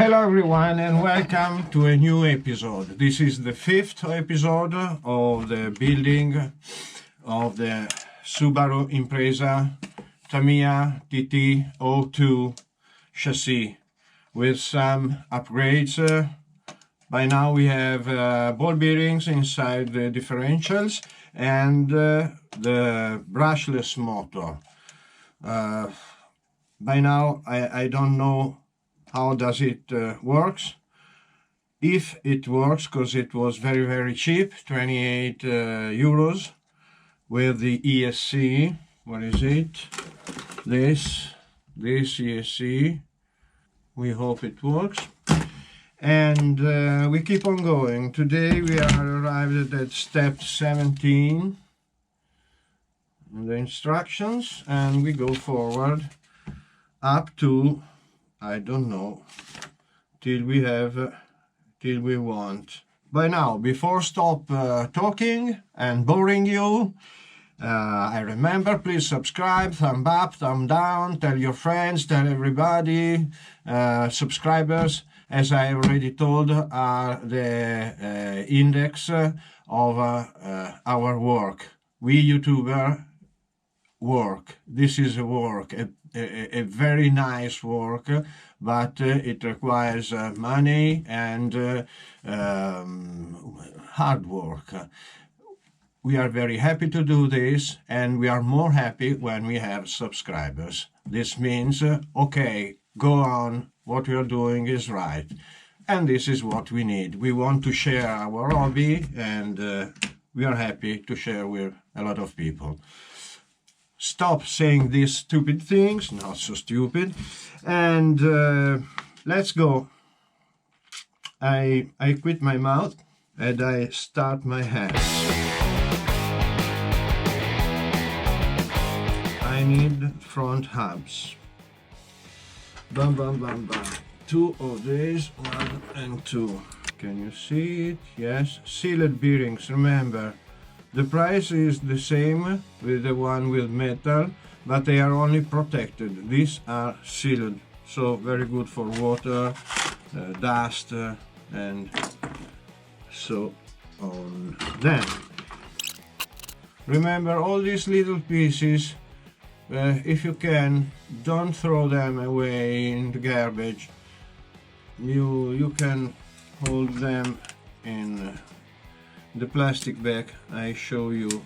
Hello everyone and welcome to a new episode. This is the 5th episode of the building of the Subaru Impreza Tamiya TT02 chassis with some upgrades. By now we have ball bearings inside the differentials and the brushless motor. By now I don't know how does it works, if it works, because it was very cheap, 28 euros with the ESC. What is it? This ESC. We hope it works, and we keep on going. Today we are arrived at step 17 in the instructions, and we go forward up to, I don't know, till we want. By now, before stop talking and boring you, I remember, please subscribe, thumb up, thumb down, tell your friends, tell everybody. Subscribers, as I already told, are the index of our work. We YouTuber work. This is a work, a very nice work, but it requires money and hard work. We are very happy to do this, and we are more happy when we have subscribers. This means, okay, go on, what we are doing is right. And this is what we need. We want to share our hobby, and we are happy to share with a lot of people. Stop saying these stupid things, not so stupid, and let's go. I quit my mouth and I start my hands. I need front hubs. Bam, bam, bam, bam. 2 of these, 1 and 2. Can you see it? Yes. Sealed bearings, remember. The price is the same with the one with metal, but they are only protected. These are sealed, so very good for water, dust, and so on. Then, remember all these little pieces, if you can, don't throw them away in the garbage. You can hold them in the plastic bag I show you.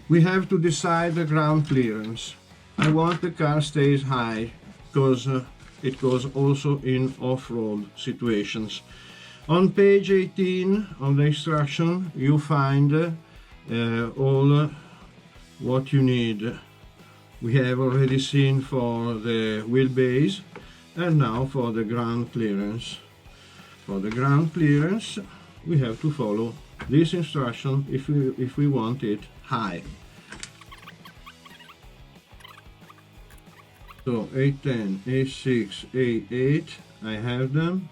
We have to decide the ground clearance. I want the car stays high because it goes also in off-road situations. On page 18 of the instruction you find all what you need. We have already seen for the wheelbase and now for the ground clearance. For the ground clearance we have to follow this instruction if we want it high. So A10, A6, A8, I have them.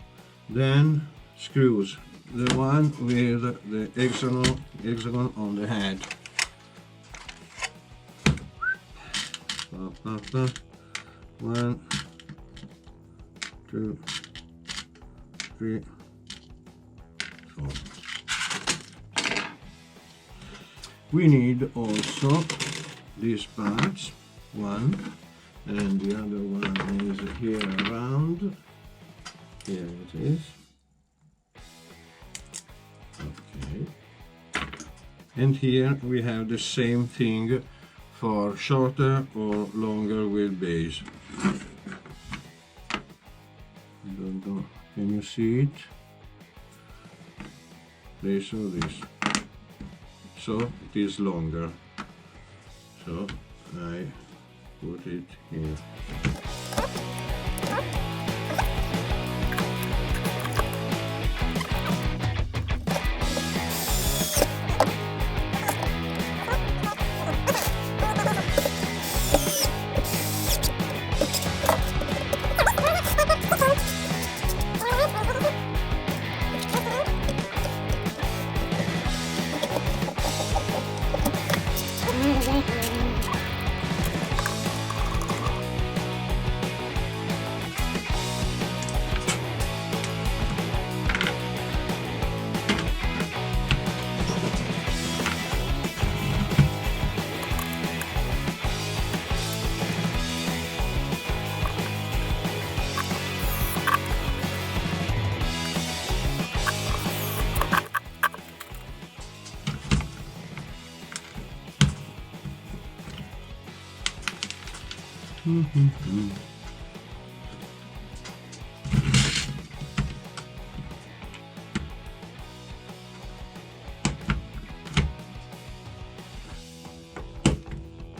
Then screws, the one with the hexagon on the head. 1, 2, 3, 4. We need also these parts, one, and the other one is here around. Here it is. Okay. And here we have the same thing for shorter or longer wheelbase. Can you see it? This or this. So it is longer, so I put it here.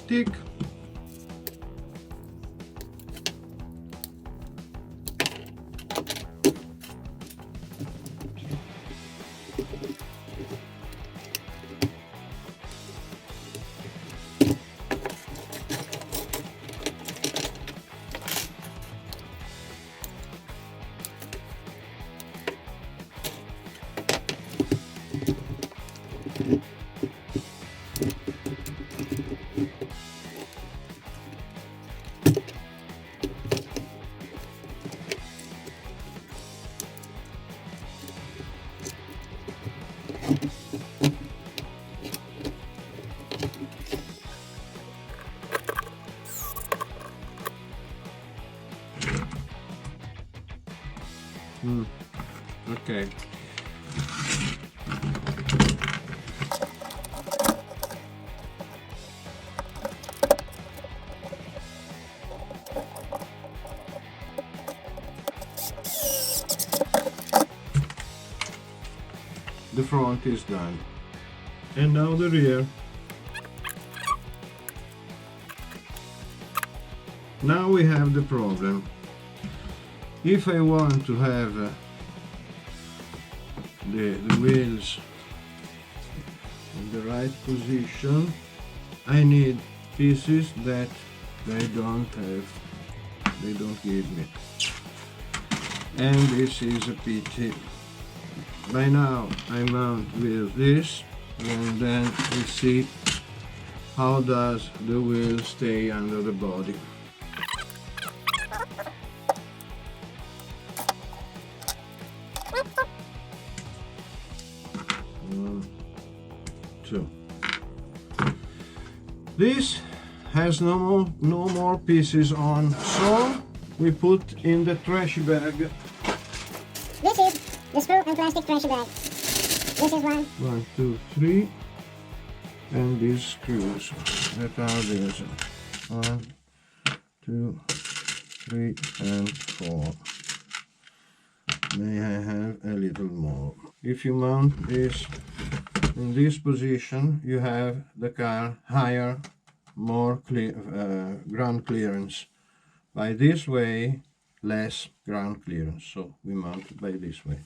Tick. Okay. The front is done. And now the rear. Now we have the problem. If I want to have the wheels in the right position, I need pieces that they don't give me. And this is a pity. By now I mount with this, and then we see how does the wheel stay under the body. 1, 2. This has no more pieces on, so we put in the trash bag. This is the screw and plastic trash bag. This is one. 1, 2, 3. And these screws that are these. 1, 2, 3, and 4. May I have a little more? If you mount this in this position, you have the car higher, more ground clearance. By this way, less ground clearance. So we mount it by this way.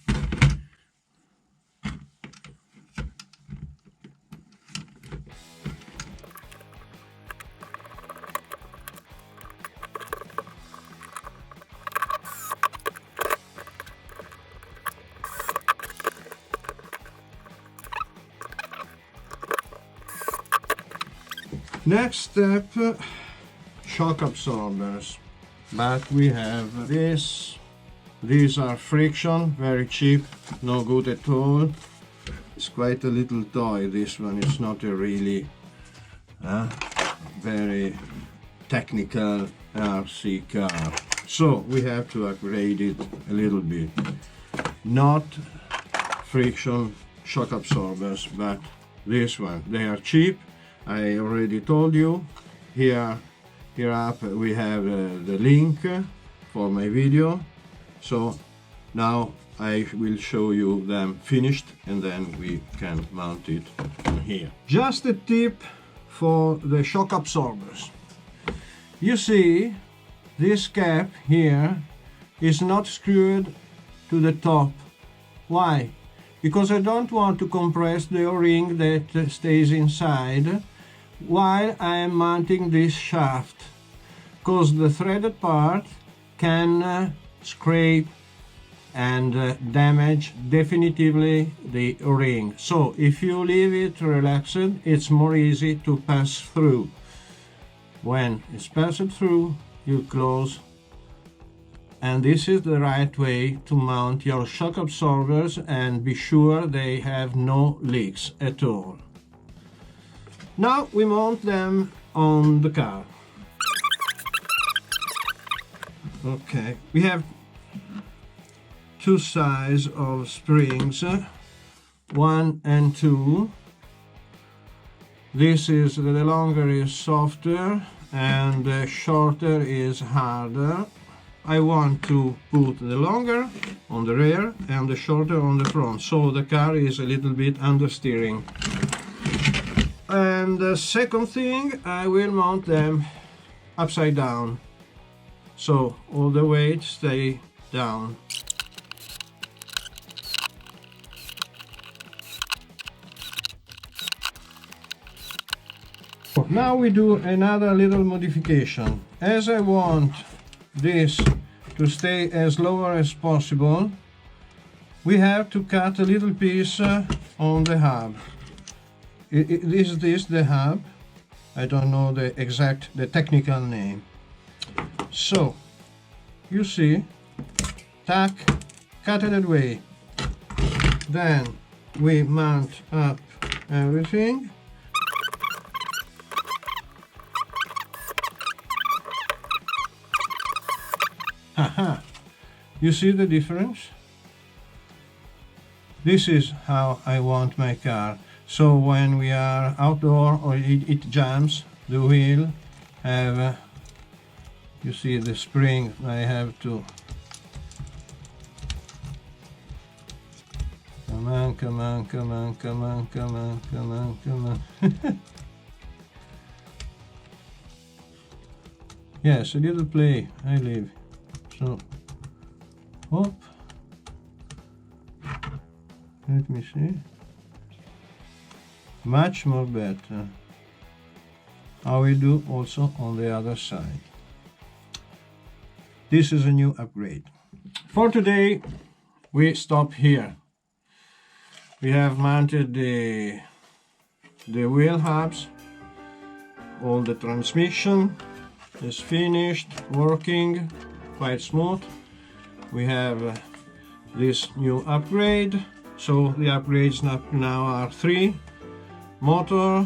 Next step, shock absorbers. But we have this. These are friction, very cheap, no good at all. It's quite a little toy, this one. It's not a really very technical RC car. So we have to upgrade it a little bit. Not friction shock absorbers, but this one. They are cheap. I already told you. Here up we have the link for my video. So now I will show you them finished, and then we can mount it on here. Just a tip for the shock absorbers. You see, this cap here is not screwed to the top. Why? Because I don't want to compress the O-ring that stays inside while I am mounting this shaft, because the threaded part can scrape and damage definitively the O-ring. So if you leave it relaxed, it's more easy to pass through. When it's passed through, you close, and this is the right way to mount your shock absorbers, and be sure they have no leaks at all. Now we mount them on the car. Okay, we have two sides of springs, 1 and 2. This is, the longer is softer, and the shorter is harder. I want to put the longer on the rear and the shorter on the front, so the car is a little bit understeering. And the second thing, I will mount them upside down, so all the weight stay down. Now we do another little modification. As I want this to stay as lower as possible, we have to cut a little piece on the hub. Is this the hub? I don't know the technical name. So, you see, tack, cut it that way. Then we mount up everything. Haha, you see the difference? This is how I want my car. So when we are outdoor or it jams, the wheel have, you see the spring, I have to, come on, come on, come on, come on, come on, come on, come on. Yes, a little play, I leave. So, hop, let me see, much more better. I will do also on the other side. This is a new upgrade. For today, we stop here. We have mounted the wheel hubs, all the transmission is finished, working quite smooth. We have this new upgrade, so the upgrades now are 3: motor,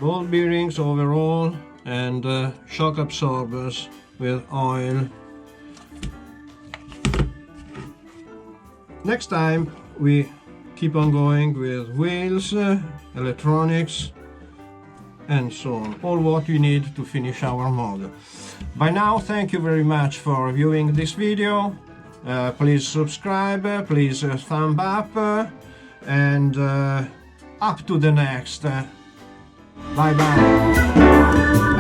ball bearings overall, and shock absorbers with oil. Next time we keep on going with wheels, electronics, and so on, all what we need to finish our model. By now, thank you very much for viewing this video. Please subscribe, please thumb up, and up to the next. Bye bye.